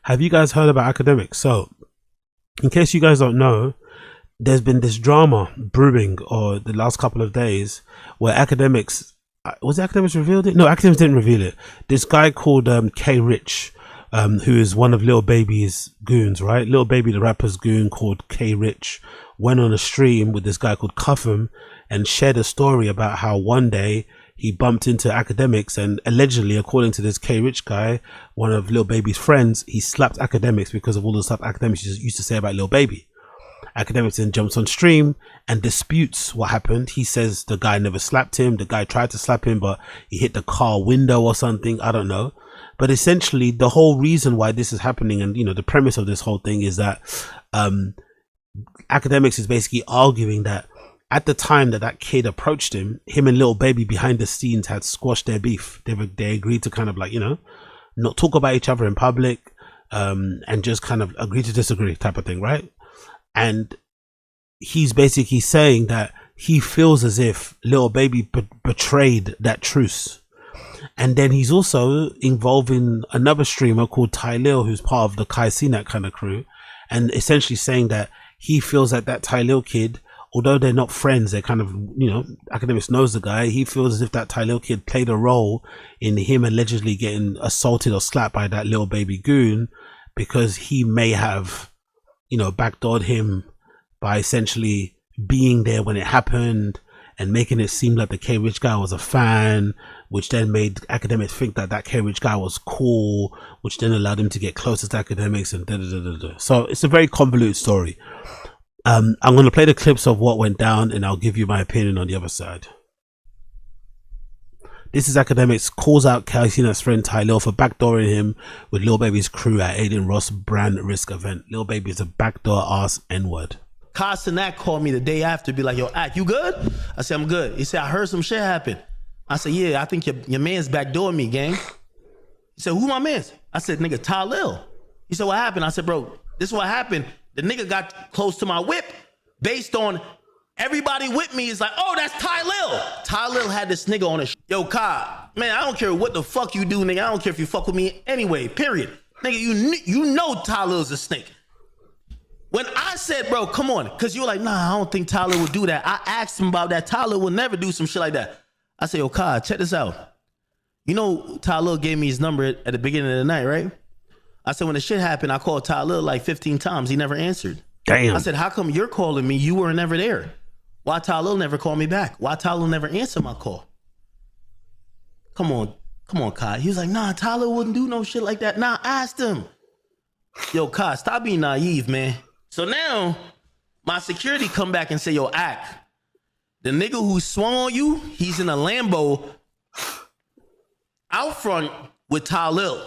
Have you guys heard about Academics? So, in case you guys don't know, there's been this drama brewing or the last couple of days where Academics, was it Academics revealed it? No, Academics didn't reveal it. This guy called K Rich, who is one of Lil Baby's goons, right? Lil Baby, the rapper's goon called K Rich, went on a stream with this guy called Cuffham and shared a story about how one day he bumped into Academics, and allegedly, according to this K Rich guy, one of Lil Baby's friends, he slapped Academics because of all the stuff Academics used to say about Lil Baby. Academics then jumps on stream and disputes what happened. He says the guy never slapped him. The guy tried to slap him, but he hit the car window or something. I don't know. But essentially, the whole reason why this is happening, and the premise of this whole thing is that Academics is basically arguing that at the time that kid approached him and Lil Baby behind the scenes had squashed their beef. They agreed to kind of like, not talk about each other in public, and just kind of agree to disagree type of thing, right? And he's basically saying that he feels as if Lil Baby betrayed that truce. And then he's also involved in another streamer called Tylil, who's part of the Kai Cenat kind of crew, and essentially saying that he feels that Tylil kid, although they're not friends, they're kind of, Academics knows the guy. He feels as if that Tylil kid played a role in him allegedly getting assaulted or slapped by that Lil Baby goon, because he may have, backdoored him by essentially being there when it happened and making it seem like the K Rich guy was a fan, which then made Academics think that K Rich guy was cool, which then allowed him to get closer to Academics and da-da-da-da-da. So it's a very convoluted story. I'm going to play the clips of what went down and I'll give you my opinion on the other side. This is Academics calls out Kai Cenat's friend Tylil for backdooring him with Lil Baby's crew at Aiden Ross brand risk event. Lil Baby is a backdoor ass N-word. Kai Cenat called me the day after, be like, yo, Ack, you good? I said, I'm good. He said, I heard some shit happen. I said, yeah, I think your man's backdooring me, gang. He said, who my man's? I said, nigga, Tylil. He said, what happened? I said, bro, this is what happened. The nigga got close to my whip based on everybody with me is like, oh, that's Tylil. Tylil had this nigga on his yo, Kai, man, I don't care what the fuck you do, nigga. I don't care if you fuck with me anyway, period. Nigga, you know Tylil's a snake. When I said, bro, come on, because you were like, nah, I don't think Tylil would do that. I asked him about that. Tylil will never do some shit like that. I said, yo, Kai, check this out. You know, Tylil gave me his number at the beginning of the night, right? I said, when the shit happened, I called Tylil like 15 times. He never answered. Damn. I said, how come you're calling me? You were never there. Why Tylil never called me back? Why Tylil never answered my call? Come on, Kai. He was like, nah, Tylil wouldn't do no shit like that. Nah, I asked him. Yo, Kai, stop being naive, man. So now, my security come back and say, yo, Ack, the nigga who swung on you, he's in a Lambo out front with Tylil.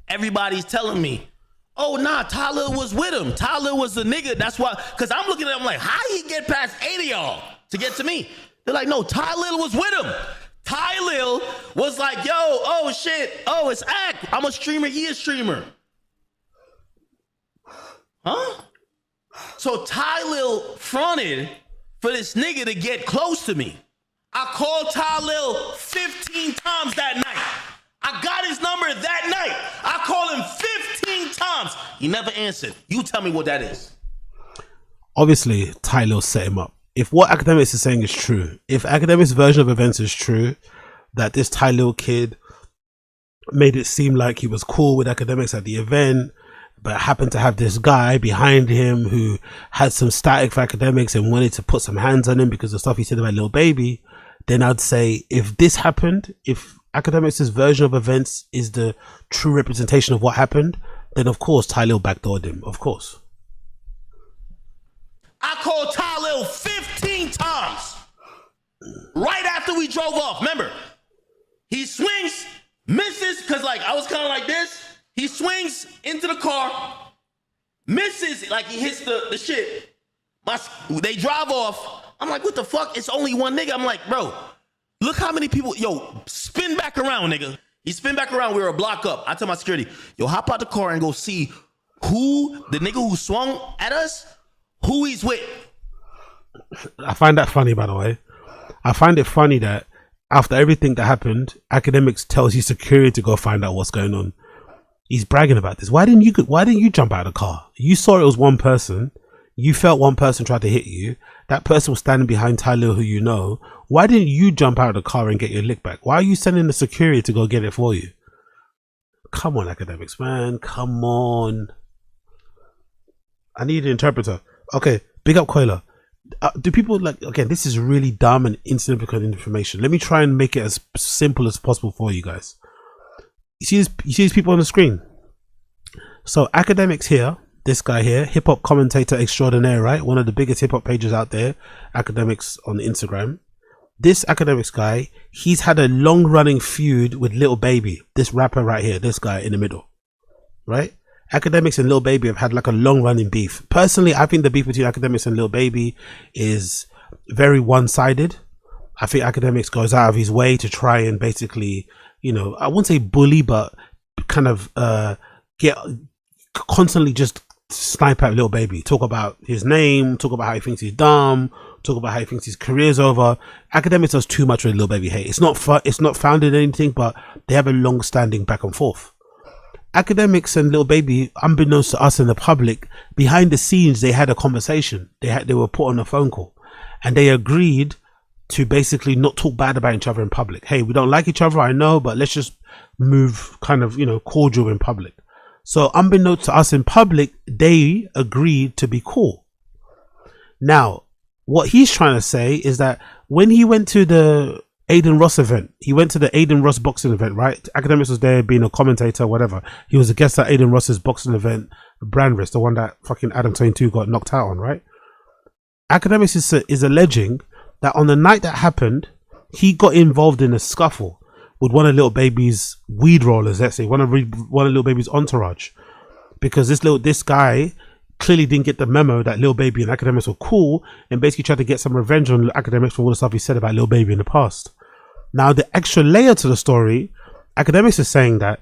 Everybody's telling me, oh, nah, Tylil was with him. Tylil was the nigga. That's why, because I'm looking at him like, how he get past 8 of y'all to get to me? They're like, no, Tylil was with him. Tylil was like, yo, oh, shit. Oh, it's Ack. I'm a streamer. He a streamer. Huh? So Tylil fronted for this nigga to get close to me. I called Tylil 15 times that night. I got his number that night. I called him 15 times. He never answered. You tell me what that is. Obviously, Tylil set him up. If what Academics is saying is true, if Academics' version of events is true, that this Tylil kid made it seem like he was cool with Academics at the event, but happened to have this guy behind him who had some static for Academics and wanted to put some hands on him because of stuff he said about Lil Baby, then I'd say if this happened, if Academics' version of events is the true representation of what happened, then of course Tylil backdoored him, of course. I called Tylil 15 times right after we drove off. Remember, he swings, misses, because like I was kind of like this. He swings into the car, misses, like he hits the shit. They drive off. I'm like, what the fuck? It's only one nigga. I'm like, bro, look how many people, yo, spin back around, nigga. He spin back around, we were a block up. I tell my security, yo, hop out the car and go see who, the nigga who swung at us, who he's with. I find that funny, by the way. I find it funny that after everything that happened, Academics tells his security to go find out what's going on. He's bragging about this. Why didn't you jump out of the car? You saw it was one person. You felt one person tried to hit you. That person was standing behind Tylil, who you know. Why didn't you jump out of the car and get your lick back? Why are you sending the security to go get it for you? Come on, Akademiks, man. Come on. I need an interpreter. Okay, big up Koila. Do people like, again, this is really dumb and insignificant information. Let me try and make it as simple as possible for you guys. You see these people on the screen? So Akademiks here, this guy here, hip hop commentator extraordinaire, right? One of the biggest hip hop pages out there, Akademiks on Instagram. This Akademiks guy, he's had a long running feud with Lil Baby, this rapper right here, this guy in the middle, right? Akademiks and Lil Baby have had like a long running beef. Personally, I think the beef between Akademiks and Lil Baby is very one-sided. I think Akademiks goes out of his way to try and basically, you know, I wouldn't say bully, but kind of get constantly just snipe at Lil Baby, talk about his name, talk about how he thinks he's dumb, talk about how he thinks his career's over. Akademiks does too much with Lil Baby hate. It's not founded in anything, but they have a long-standing back and forth. Akademiks and Lil Baby, unbeknownst to us in the public, behind the scenes they had a conversation. They were put on a phone call, and they agreed to basically not talk bad about each other in public. Hey, we don't like each other, I know, but let's just move kind of, you know, cordial in public. So unbeknownst to us in public, they agreed to be cool. Now, what he's trying to say is that when he went to the Aiden Ross event, he went to the Aiden Ross boxing event, right? Akademiks was there being a commentator, whatever. He was a guest at Aiden Ross's boxing event, brand risk, the one that fucking Adam 22 got knocked out on, right? Akademiks is alleging that on the night that happened, he got involved in a scuffle with one of Lil Baby's weed rollers, let's say, one of Lil Baby's entourage, because this guy clearly didn't get the memo that Lil Baby and Akademiks were cool, and basically tried to get some revenge on Akademiks for all the stuff he said about Lil Baby in the past. Now, the extra layer to the story, Akademiks is saying that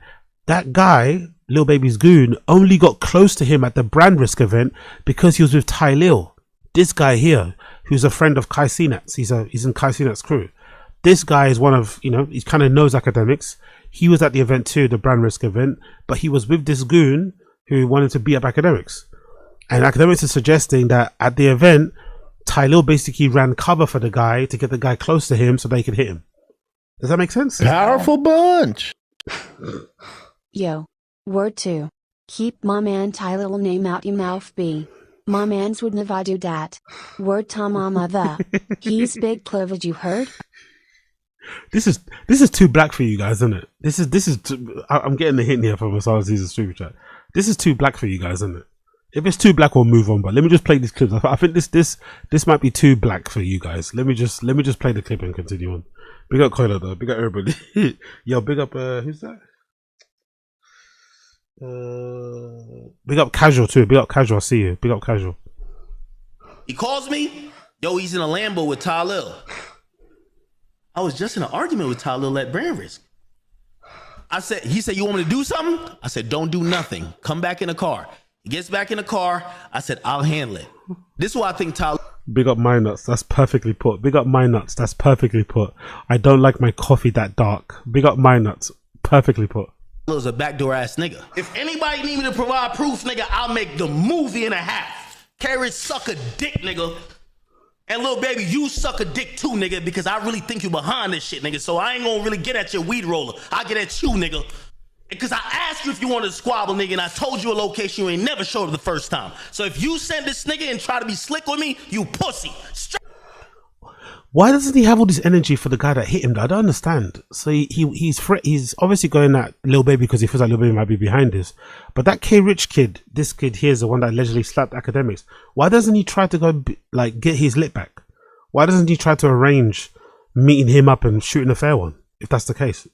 that guy, Lil Baby's goon, only got close to him at the brand risk event because he was with Tylil, this guy here, who's a friend of Kai Cenat's. He's in Kai Cenat's crew. This guy is one of, you know, he kind of knows Akademiks. He was at the event too, the brand risk event, but he was with this goon who wanted to beat up Akademiks. And Akademiks is suggesting that at the event, Tylil basically ran cover for the guy to get the guy close to him so they could hit him. Does that make sense? Powerful bunch. Yo. Word 2. Keep my man Tylil name out your mouth B. My mans would never do that. Word to my mother. He's big clovered, you heard? This is too black for you guys, isn't it? This is I'm getting the hint here from Asara's super chat. This is too black for you guys, isn't it? If it's too black, we'll move on. But let me just play these clips. I think this might be too black for you guys. Let me just play the clip and continue on. Big up Koila though. Big up everybody. Yo, big up who's that? Big up Casual too. Big up Casual. I see you. Big up Casual. He calls me. Yo, he's in a Lambo with Tylil. I was just in an argument with Tylil at brand risk. He said, you want me to do something? I said, don't do nothing. Come back in the car. He gets back in the car. I said, I'll handle it. This is why I think Tylil. Big up my nuts. That's perfectly put. Big up my nuts. That's perfectly put. I don't like my coffee that dark. Big up my nuts. Perfectly put. Is a backdoor ass nigga. If anybody need me to provide proof, nigga, I'll make the movie and a half. Carrot suck a dick, nigga. And Lil Baby, you suck a dick too, nigga, because I really think you behind this shit, nigga. So I ain't gonna really get at your weed roller. I get at you, nigga. Because I asked you if you wanted to squabble, nigga, and I told you a location you ain't never showed up the first time. So if you send this nigga and try to be slick with me, you pussy. Why doesn't he have all this energy for the guy that hit him? I don't understand. So he's obviously going at Lil Baby because he feels like Lil Baby might be behind this. But that K Rich kid, this kid here is the one that allegedly slapped Akademiks. Why doesn't he try to go like get his lit back? Why doesn't he try to arrange meeting him up and shooting a fair one? If that's the case,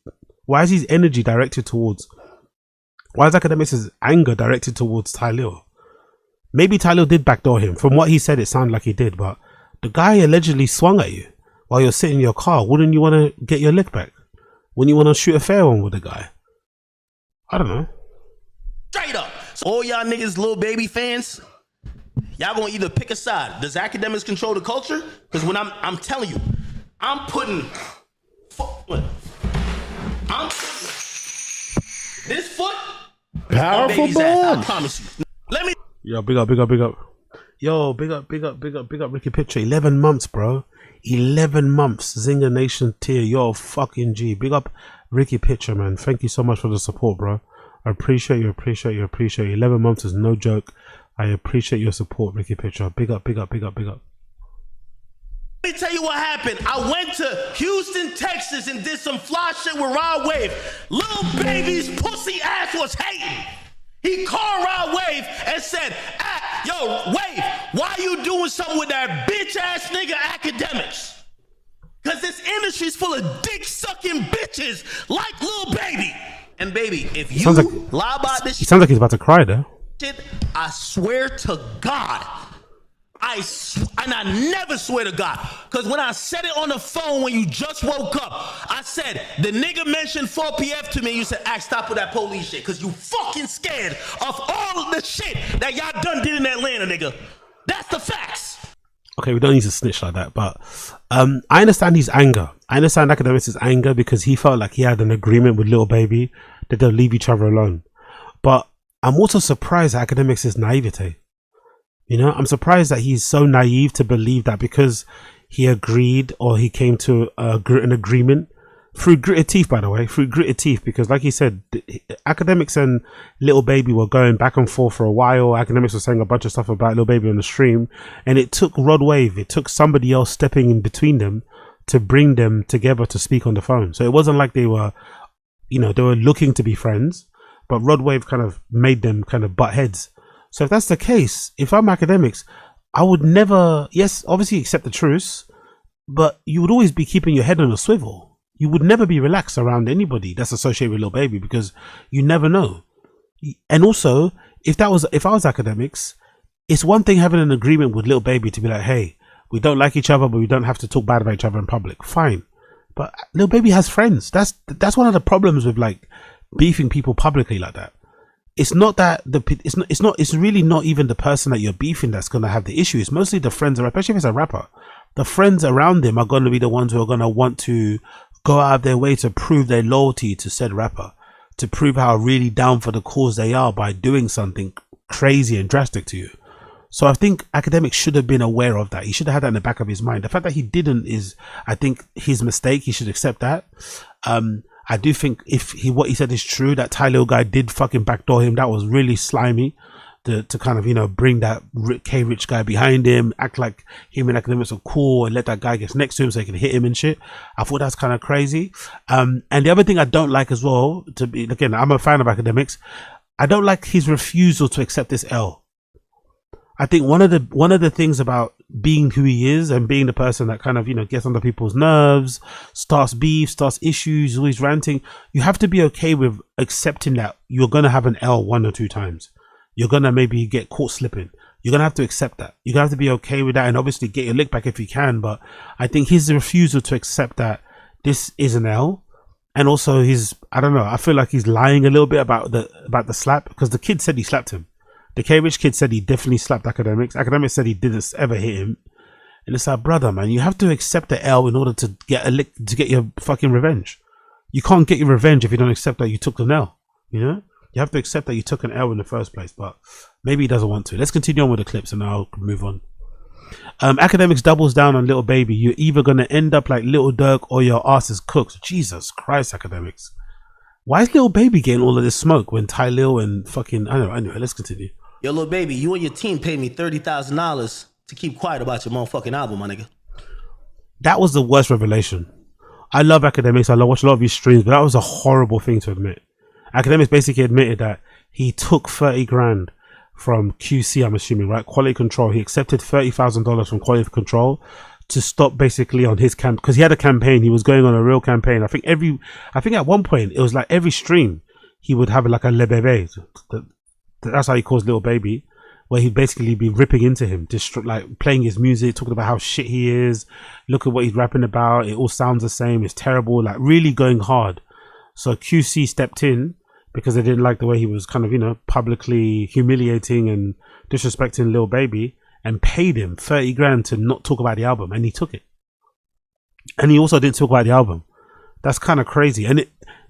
why is his energy directed towards? Why is Akademiks' anger directed towards Tylil? Maybe Tylil did backdoor him. From what he said, it sounded like he did, but. The guy allegedly swung at you while you're sitting in your car. Wouldn't you want to get your lick back? Wouldn't you want to shoot a fair one with the guy? I don't know. Straight up. So all y'all niggas, Lil Baby fans, y'all gonna either pick a side. Does Akademiks control the culture? Because when I'm telling you, I'm putting this foot. Powerful Baby's ass, I bomb. promise you. Let me. Yo, big up. Yo, big up, Ricky Picture. 11 months, bro. 11 months. Zinger Nation tier. Yo, fucking G. Big up Ricky Picture, man. Thank you so much for the support, bro. I appreciate you. 11 months is no joke. I appreciate your support, Ricky Picture. Big up. Let me tell you what happened. I went to Houston, Texas, and did some fly shit with Rod Wave. Lil Baby's pussy ass was hating. He called Rod Wave and said, yo, Wave, why you doing something with that bitch ass nigga Akademiks? Cause this industry's full of dick sucking bitches like Lil Baby. And baby, if you lie about this He sounds like he's about to cry there. shit, I swear to God, and I never swear to God, because when I said it on the phone when you just woke up, I said, the nigga mentioned 4PF to me, you said, stop with that police shit, because you fucking scared of all of the shit that y'all done did in Atlanta, nigga. That's the facts. Okay, we don't need to snitch like that, but I understand his anger. I understand Akademiks' anger because he felt like he had an agreement with Lil Baby that they'll leave each other alone. But I'm also surprised at Akademiks' naivete. You know, I'm surprised that he's so naive to believe that because he agreed or he came to an agreement through gritted teeth, by the way, because like he said, Akademiks and Lil Baby were going back and forth for a while. Akademiks was saying a bunch of stuff about Lil Baby on the stream, and it took Rod Wave, it took somebody else stepping in between them to bring them together to speak on the phone. So it wasn't like they were, you know, they were looking to be friends, but Rod Wave kind of made them kind of butt heads. So if that's the case, if I'm Akademiks, I would never, yes, obviously accept the truce, but you would always be keeping your head on a swivel. You would never be relaxed around anybody that's associated with Lil Baby because you never know. And also, if I was Akademiks, it's one thing having an agreement with Lil Baby to be like, hey, we don't like each other, but we don't have to talk bad about each other in public. Fine. But Lil Baby has friends. That's one of the problems with like beefing people publicly like that. It's not that it's really not even the person that you're beefing that's going to have the issue. It's mostly the friends, especially if it's a rapper. The friends around them are going to be the ones who are going to want to go out of their way to prove their loyalty to said rapper, to prove how really down for the cause they are by doing something crazy and drastic to you. So I think Akademiks should have been aware of that. He should have had that in the back of his mind. The fact that he didn't is, I think, his mistake. He should accept that. I do think if what he said is true, that Tylil guy did fucking backdoor him. That was really slimy to kind of, you know, bring that K-Rich guy behind him, act like him and Akademiks are cool and let that guy get next to him so he can hit him and shit. I thought that's kind of crazy. And the other thing I don't like as well, to be, again, I'm a fan of Akademiks. I don't like his refusal to accept this L. I think one of the things about being who he is and being the person that kind of, you know, gets under people's nerves, starts beef, starts issues, always ranting, you have to be okay with accepting that you're going to have an L 1 or 2 times. You're going to maybe get caught slipping. You're going to have to accept that. You're going to have to be okay with that and obviously get your lick back if you can. But I think his refusal to accept that this is an L, and also I don't know, I feel like he's lying a little bit about the slap, because the kid said he slapped him. The K-Rich kid said he definitely slapped Akademiks. Akademiks said he didn't ever hit him. And it's like, brother, man, you have to accept the L in order to get a lick, to get your fucking revenge. You can't get your revenge if you don't accept that you took an L, you know? You have to accept that you took an L in the first place, but maybe he doesn't want to. Let's continue on with the clips and I'll move on. Akademiks doubles down on Lil Baby. You're either going to end up like Lil Durk or your ass is cooked. Jesus Christ, Akademiks. Why is Lil Baby getting all of this smoke when Tylil and fucking, I don't know, anyway, let's continue. Yo, Lil Baby, you and your team paid me $30,000 to keep quiet about your motherfucking album, my nigga. That was the worst revelation. I love Akademiks. I watch a lot of his streams, but that was a horrible thing to admit. Akademiks basically admitted that he took 30 grand from QC, I'm assuming, right? Quality Control. He accepted $30,000 from Quality Control to stop basically on his camp, because he had a campaign. He was going on a real campaign. I think at one point it was like every stream he would have like a Le Bebe. That's how he calls Lil Baby, where he'd basically be ripping into him, just like playing his music, talking about how shit he is. Look at what he's rapping about. It all sounds the same. It's terrible. Like really going hard. So QC stepped in because they didn't like the way he was kind of, you know, publicly humiliating and disrespecting Lil Baby, and paid him 30 grand to not talk about the album, and he took it. And he also didn't talk about the album. That's kind of crazy. And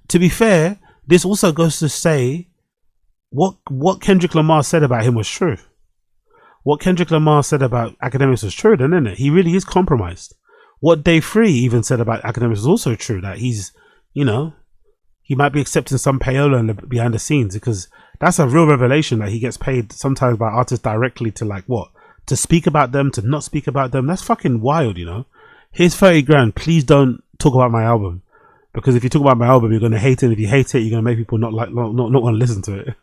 to be fair, this also goes to say what Kendrick Lamar said about him was true. What Kendrick Lamar said about Akademiks was true, then, isn't it? He really is compromised. What Day 3 even said about Akademiks is also true, that he's, you know, he might be accepting some payola behind the scenes, because that's a real revelation that he gets paid sometimes by artists directly to, like, what? To speak about them, to not speak about them. That's fucking wild, you know? Here's 30 grand. Please don't talk about my album. Because if you talk about my album, you're going to hate it. If you hate it, you're going to make people not want to listen to it.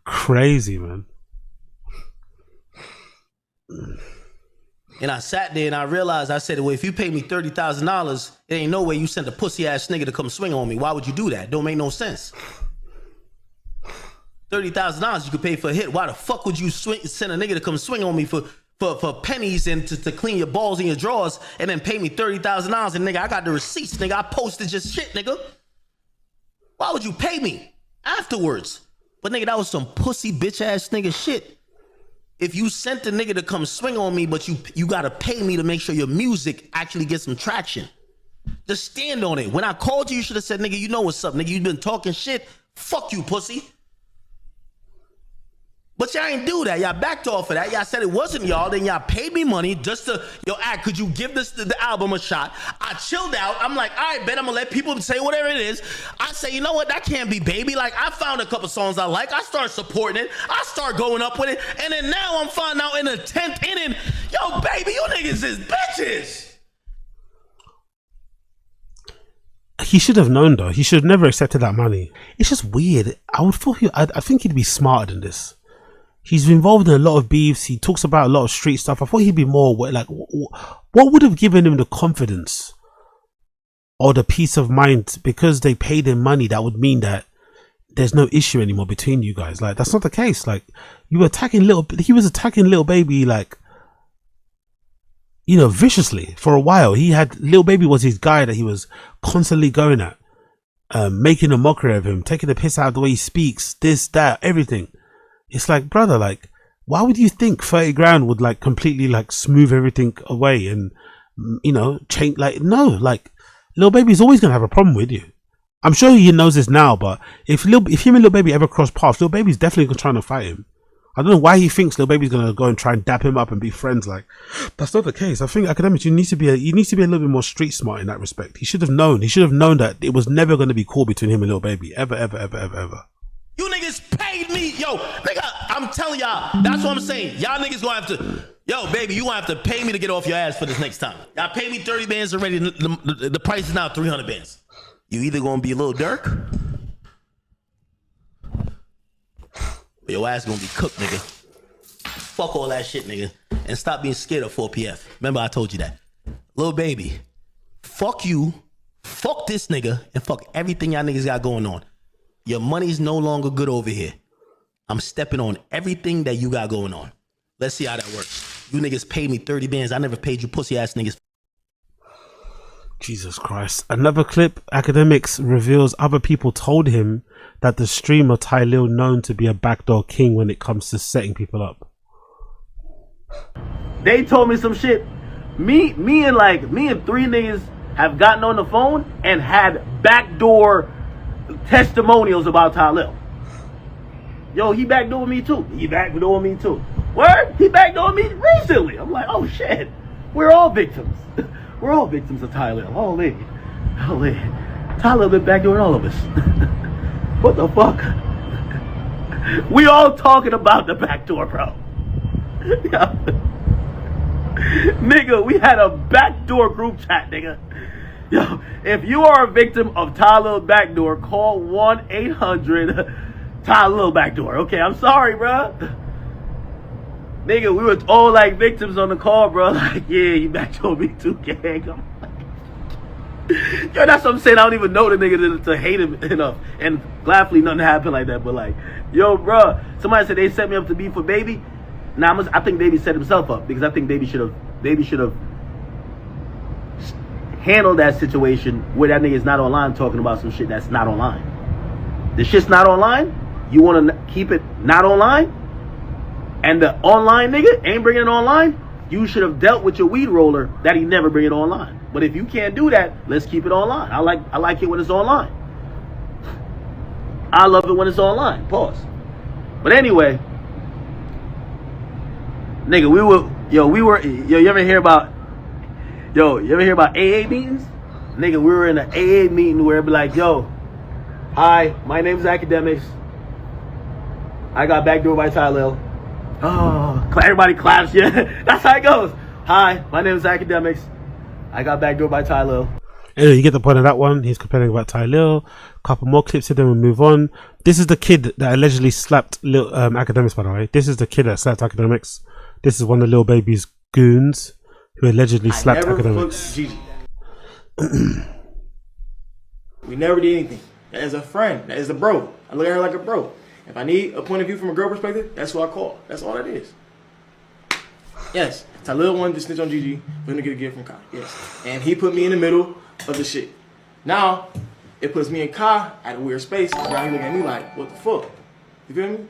Crazy, man. And I sat there and I realized, I said, well, if you pay me $30,000, it ain't no way you sent a pussy ass nigga to come swing on me. Why would you do that? Don't make no sense. $30,000 you could pay for a hit. Why the fuck would you send a nigga to come swing on me for pennies and to clean your balls in your drawers and then pay me $30,000? And nigga, I got the receipts, nigga. I posted just shit, nigga. Why would you pay me afterwards? But nigga, that was some pussy bitch ass nigga shit. If you sent a nigga to come swing on me, but you gotta pay me to make sure your music actually gets some traction. Just stand on it. When I called you, you should have said, nigga, you know what's up, nigga. You been talking shit. Fuck you, pussy. But y'all ain't do that. Y'all backed off of that. Y'all said it wasn't y'all. Then y'all paid me money just to, could you give the album a shot? I chilled out. I'm like, all right, bet I'm going to let people say whatever it is. I say, you know what? That can't be baby. Like, I found a couple songs I like. I start supporting it. I start going up with it. And then now I'm finding out in the 10th inning, yo, baby, you niggas is bitches. He should have known, though. He should have never accepted that money. It's just weird. I think he'd be smarter than this. He's involved in a lot of beefs. He talks about a lot of street stuff. I thought he'd be more like, what would have given him the confidence or the peace of mind? Because they paid him money, that would mean that there's no issue anymore between you guys. Like, that's not the case. Like, he was attacking Lil Baby, like, you know, viciously for a while. Lil Baby was his guy that he was constantly going at, making a mockery of him, taking the piss out of the way he speaks, this, that, everything. It's like, brother, like, why would you think 30 grand would, like, completely, like, smooth everything away and, you know, change? Like, no, like, Lil Baby's always gonna have a problem with you. I'm sure he knows this now, but if him and Lil Baby ever cross paths, Lil Baby's definitely trying to fight him. I don't know why he thinks Lil Baby's gonna go and try and dap him up and be friends. Like, that's not the case. I think Akademiks, you need to be a little bit more street smart in that respect. He should have known that it was never going to be cool between him and Lil Baby, ever. You niggas paid me, yo, nigga. I'm telling y'all, that's what I'm saying. Y'all niggas gonna have to, yo, baby, you gonna have to pay me to get off your ass for this next time. Y'all pay me 30 bands already. The price is now 300 bands. You either gonna be a little Dirk, or your ass gonna be cooked, nigga. Fuck all that shit, nigga, and stop being scared of 4PF. Remember, I told you that. Lil Baby, fuck you, fuck this nigga, and fuck everything y'all niggas got going on. Your money's no longer good over here. I'm stepping on everything that you got going on. Let's see how that works. You niggas paid me 30 bands. I never paid you pussy ass niggas. Jesus Christ. Another clip, Akademiks reveals other people told him that the streamer Tylil known to be a backdoor king when it comes to setting people up. They told me some shit. Me and three niggas have gotten on the phone and had backdoor testimonials about Tylil. Yo, he backdoored me too. Word? He backdoored me recently. I'm like, oh shit. We're all victims. We're all victims of Tylil. Holy. Tylil been backdooring all of us. What the fuck? We all talking about the backdoor, bro. Nigga, we had a backdoor group chat, nigga. Yo, if you are a victim of Tylil backdoor, call 1-800-Tylil backdoor. Okay, I'm sorry, bro. Nigga, we were all like victims on the call, bro. Like, yeah, you backdoored me too, gang. Yo, that's what I'm saying. I don't even know the nigga to hate him enough. And gladly nothing happened like that. But like, yo, bro, somebody said they set me up to be for Baby. Now I think Baby set himself up because I think Baby should have handle that situation where that nigga is not online talking about some shit that's not online. The shit's not online. You want to keep it not online, and the online nigga ain't bringing it online. You should have dealt with your weed roller that he never bring it online. But if you can't do that, let's keep it online. I like it when it's online. I love it when it's online. Pause. But anyway, nigga, you ever hear about AA meetings? Nigga, we were in an AA meeting where it'd be like, yo, hi, my name's Akademiks. I got backdoored by Tylil. Oh, everybody claps, yeah. That's how it goes. Hi, my name is Akademiks. I got backdoored by Tylil. Anyway, you get the point of that one. He's complaining about Tylil. Couple more clips and then we'll move on. This is the kid that allegedly slapped Akademiks, by the way. This is the kid that slapped Akademiks. This is one of the Lil Baby's goons who allegedly slapped Akademiks. We never did anything. That is a friend. That is a bro. I look at her like a bro. If I need a point of view from a girl perspective, that's who I call. That's all that is. Yes, Tylil wanted to snitch on Gigi for him to get a gift from Kai. Yes. And he put me in the middle of the shit. Now, it puts me and Kai at a weird space. Now he looking at me like, what the fuck? You feel me?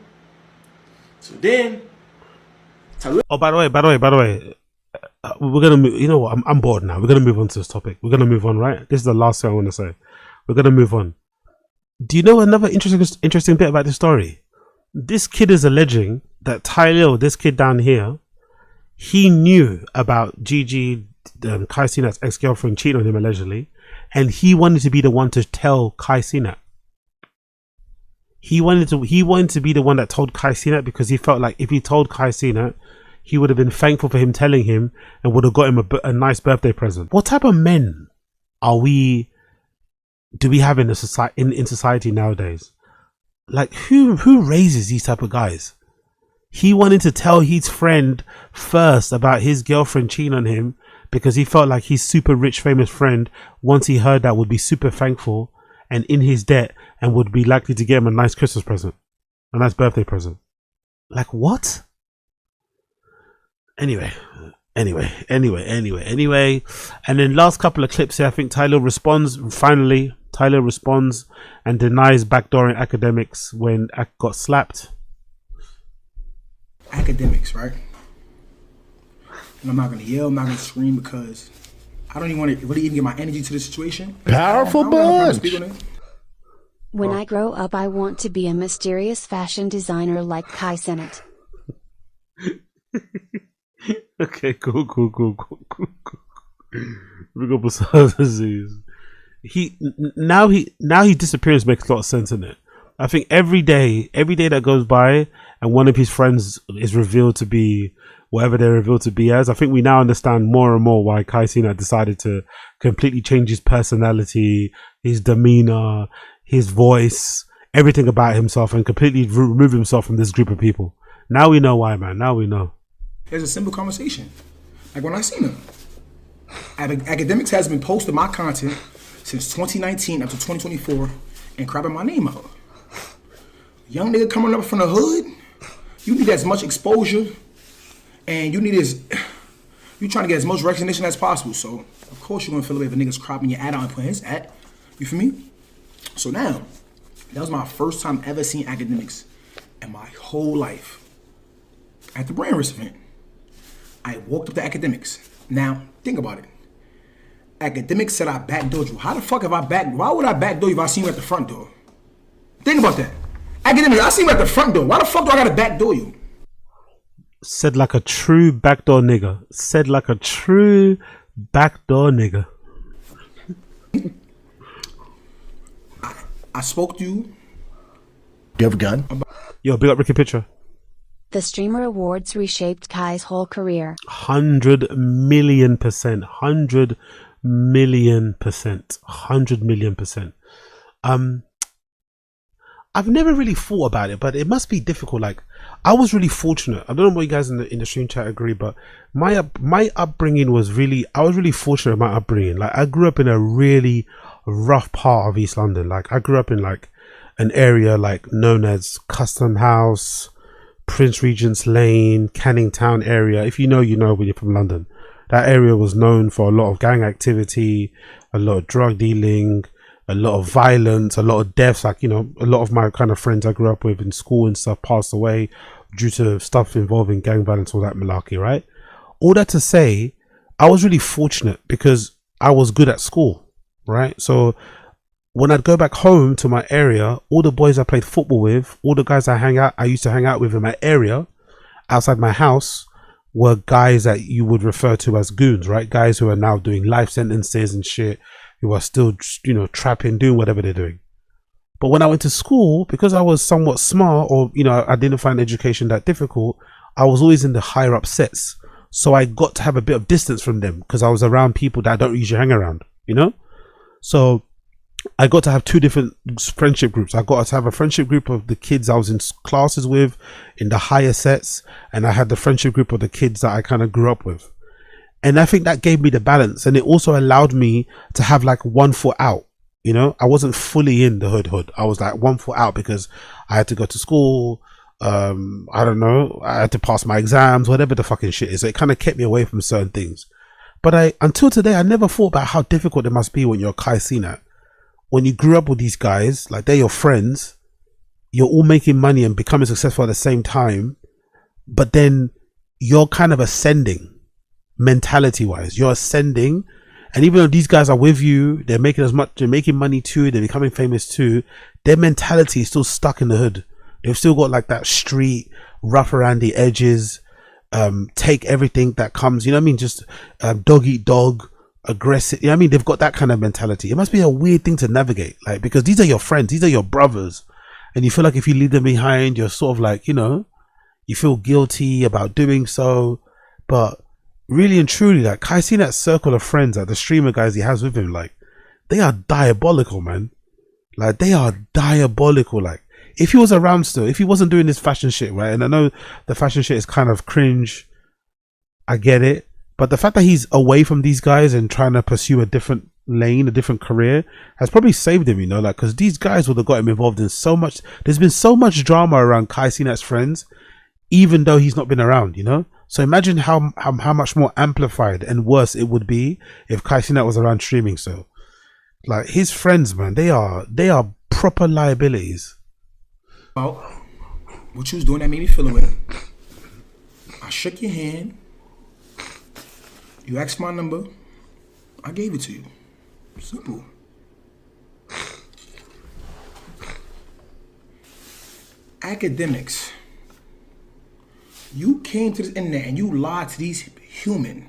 So then, Tylil. Oh, by the way, we're gonna move. You know what? I'm bored now. We're gonna move on to this topic. We're gonna move on, right? This is the last thing I want to say. We're gonna move on. Do you know another interesting bit about this story? This kid is alleging that Tylil, this kid down here, he knew about Gigi, Kai Cenat's ex-girlfriend, cheating on him allegedly, and he wanted to be the one to tell Kai Cenat. He wanted to be the one that told Kai Cenat because he felt like if he told Kai Cenat, he would have been thankful for him telling him and would have got him a nice birthday present. What type of men do we have in society nowadays? Like who raises these type of guys? He wanted to tell his friend first about his girlfriend cheating on him because he felt like his super rich famous friend, once he heard that, would be super thankful and in his debt and would be likely to get him a nice Christmas present, a nice birthday present. Like what? Anyway. And then last couple of clips here, I think Tylil responds and denies backdooring Akademiks when Ak got slapped. Akademiks, right? And I'm not gonna yell, I'm not gonna scream because I don't even want to really even get my energy to the situation. Powerful bunch. When I grow up, I want to be a mysterious fashion designer like Kai Cenat. Okay, cool. Big up Aziz. He disappearance makes a lot of sense in it. I think every day that goes by and one of his friends is revealed to be whatever they're revealed to be as, I think we now understand more and more why Kai Cenat decided to completely change his personality, his demeanor, his voice, everything about himself, and completely remove himself from this group of people. Now we know why, man. Now we know. It's a simple conversation. Like when I seen him, Akademiks has been posting my content since 2019 up to 2024 and crapping my name out. Young nigga coming up from the hood, you need as much exposure and you trying to get as much recognition as possible. So of course you're gonna feel the way if a nigga's cropping your ad out and putting his ad. You feel me? So now, that was my first time ever seeing Akademiks in my whole life. At the brand risk event, I walked up to Akademiks. Now, think about it. Akademiks said I backdoored you. How the fuck why would I backdoor you if I seen you at the front door? Think about that. Akademiks, I seen you at the front door. Why the fuck do I gotta backdoor you? Said like a true backdoor nigga. I spoke to you. You have a gun? Yo, big up Ricky Picture. The Streamer Awards reshaped Kai's whole career. 100 million %. 100 million %. 100 million %. I've never really thought about it, but it must be difficult. Like, I was really fortunate. I don't know what you guys in the stream chat agree, but my upbringing was I was really fortunate in my upbringing. Like, I grew up in a really rough part of East London. Like, I grew up in like an area like known as Custom House, Prince Regent's Lane, Canning Town area. If you know, you know when you're from London. That area was known for a lot of gang activity, a lot of drug dealing, a lot of violence, a lot of deaths. Like, you know, a lot of my kind of friends I grew up with in school and stuff passed away due to stuff involving gang violence, all that malarkey, right? All that to say, I was really fortunate because I was good at school, right? So when I'd go back home to my area, all the boys I played football with, all the guys I used to hang out with in my area, outside my house, were guys that you would refer to as goons, right? Guys who are now doing life sentences and shit, who are still, you know, trapping, doing whatever they're doing. But when I went to school, because I was somewhat smart, or, you know, I didn't find education that difficult, I was always in the higher up sets. So I got to have a bit of distance from them because I was around people that I don't usually hang around, you know? So I got to have two different friendship groups. I got to have a friendship group of the kids I was in classes with in the higher sets, and I had the friendship group of the kids that I kind of grew up with. And I think that gave me the balance, and it also allowed me to have like 1 foot out. You know, I wasn't fully in the hood. I was like 1 foot out because I had to go to school. I don't know. I had to pass my exams, whatever the fucking shit is. So it kind of kept me away from certain things. But until today, I never thought about how difficult it must be when you're Kai Cenat. When you grew up with these guys, like they're your friends, you're all making money and becoming successful at the same time. But then you're kind of ascending mentality wise. You're ascending. And even though these guys are with you, they're making money too, they're becoming famous too, their mentality is still stuck in the hood. They've still got like that street, rough around the edges, take everything that comes, you know what I mean? Just dog eat dog, aggressive, you know what I mean? They've got that kind of mentality. It must be a weird thing to navigate, like, because these are your friends, these are your brothers. And you feel like if you leave them behind, you're sort of like, you know, you feel guilty about doing so. But really and truly, like Kai Cenat's circle of friends, like the streamer guys he has with him, like they are diabolical, man. Like they are diabolical. Like if he was around still, if he wasn't doing this fashion shit, right? And I know the fashion shit is kind of cringe, I get it, but the fact that he's away from these guys and trying to pursue a different lane, a different career, has probably saved him, you know, like because these guys would have got him involved in so much. There's been so much drama around Kai Cenat's friends, even though he's not been around, you know. So imagine how much more amplified and worse it would be if Kai Cenat was around streaming. So like his friends, man, they are proper liabilities. About what you was doing that made me feel away. I shook your hand. You asked my number. I gave it to you. Simple. Akademiks. You came to this internet and you lied to these human.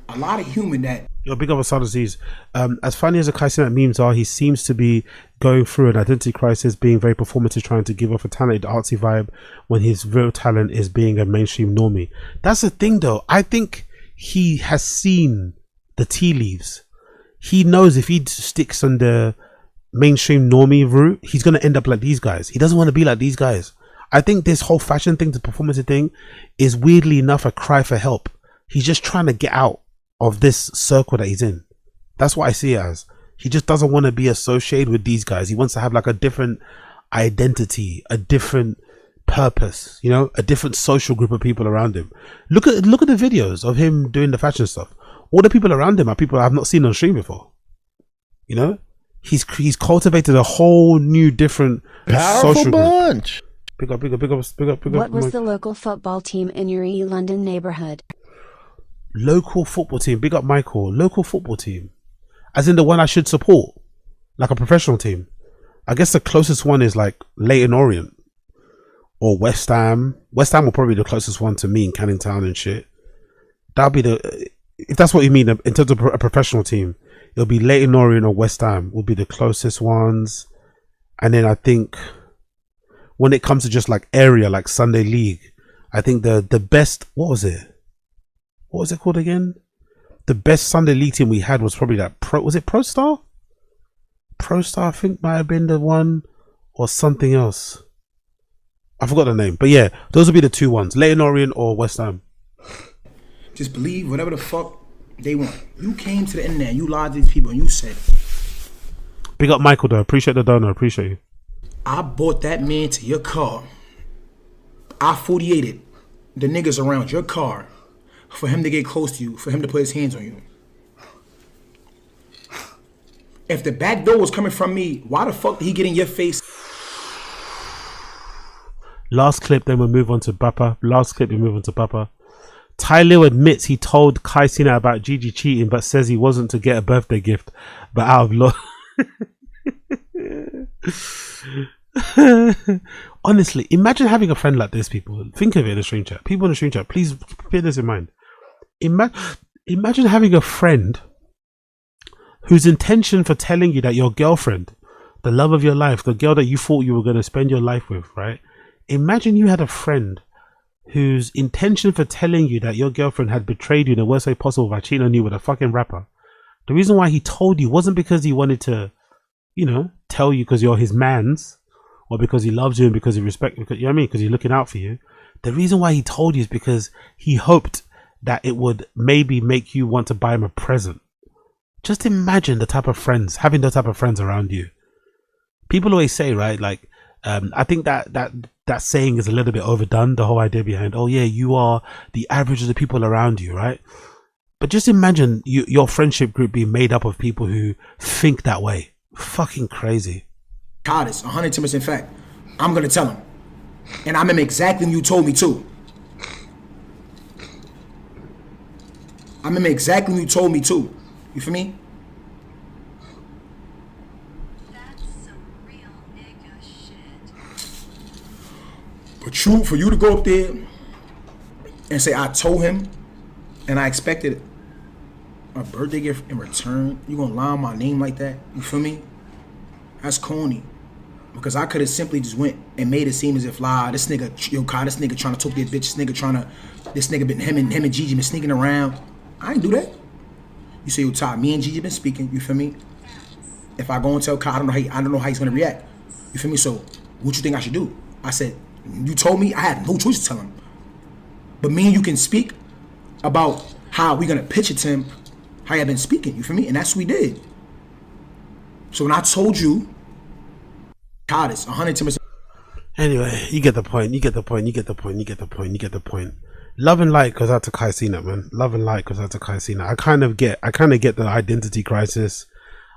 A lot of human that... Yo, big up Asad Aziz. As funny as the Kai Cenat memes are, he seems to be going through an identity crisis, being very performative, trying to give off a talented artsy vibe when his real talent is being a mainstream normie. That's the thing though. I think he has seen the tea leaves. He knows if he sticks on the mainstream normie route, he's going to end up like these guys. He doesn't want to be like these guys. I think this whole fashion thing, the performance thing, is weirdly enough a cry for help. He's just trying to get out of this circle that he's in. That's what I see it as. He just doesn't want to be associated with these guys. He wants to have like a different identity, a different purpose, you know, a different social group of people around him. Look at the videos of him doing the fashion stuff. All the people around him are people I've not seen on stream before. You know, he's cultivated a whole new different Powerful social bunch. group. Big up. What was the local football team in your London neighborhood? Local football team. Big up Michael. Local football team. As in the one I should support. Like a professional team. I guess the closest one is like Leyton Orient. Or West Ham. West Ham will probably be the closest one to me in Canning Town and shit. That'll be the... If that's what you mean in terms of a professional team, it'll be Leyton Orient or West Ham will be the closest ones. And then I think... when it comes to just like area, like Sunday League, I think the best, what was it called again? The best Sunday League team we had was probably that was it Pro Star? Pro Star, I think might have been the one, or something else. I forgot the name, but yeah, those would be the two ones, Leyton Orient or West Ham. Just believe whatever the fuck they want. You came to the internet and you lied to these people and you said, big up Michael though, appreciate the donor, appreciate you. I bought that man to your car. I 48'd the niggas around your car for him to get close to you, for him to put his hands on you. If the back door was coming from me, why the fuck did he get in your face? Last clip, then we'll move on to Bappa. Tylil admits he told Kai Cenat about Gigi cheating, but says he wasn't to get a birthday gift, but out of love. Honestly, imagine having a friend like this, people. Think of it in the stream chat. People in the stream chat, please bear this in mind. Imagine having a friend whose intention for telling you that your girlfriend, the love of your life, the girl that you thought you were going to spend your life with, right? Imagine you had a friend whose intention for telling you that your girlfriend had betrayed you in the worst way possible by cheating on you with a fucking rapper. The reason why he told you wasn't because he wanted to, you know, tell you because you're his mans, or because he loves you and because he respects you, you know what I mean? Because he's looking out for you. The reason why he told you is because he hoped that it would maybe make you want to buy him a present. Just imagine the type of friends, having those type of friends around you. People always say, right, like, I think that saying is a little bit overdone, the whole idea behind, oh yeah, you are the average of the people around you, right? But just imagine your friendship group being made up of people who think that way. Fucking crazy. God, it's 110% fact. I'm gonna tell him. And I'm exactly when you told me to. I'm exactly when you told me to. You feel me? But for you to go up there and say I told him and I expected a birthday gift in return, you gonna lie on my name like that? You feel me? That's corny. Because I could have simply just went and made it seem as if, this nigga, yo, Kai, this nigga trying to talk to this bitch, this nigga been, him and Gigi been sneaking around. I ain't do that. You say, yo, Ty, me and Gigi been speaking, you feel me? If I go and tell Kai, I don't know how he's gonna react. You feel me? So, what you think I should do? I said, you told me, I had no choice to tell him. But me and you can speak about how we gonna pitch it to him, how you been speaking, you feel me? And that's what we did. So when I told you, God, it's 110%. Anyway, you get the point. Love and light goes out to Kai Cenat, man. Love and light goes out to Kai Cenat. I kind of get the identity crisis.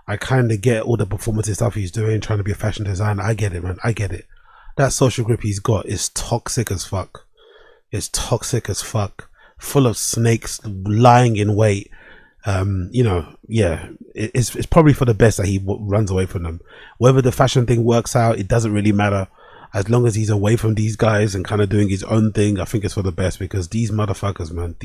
I kind of get all the performative stuff he's doing, trying to be a fashion designer. I get it, man. I get it. That social group he's got is toxic as fuck. It's toxic as fuck. Full of snakes lying in wait. You know, yeah, it's probably for the best that he runs away from them. Whether the fashion thing works out, it doesn't really matter. As long as he's away from these guys and kind of doing his own thing, I think it's for the best, because these motherfuckers, man.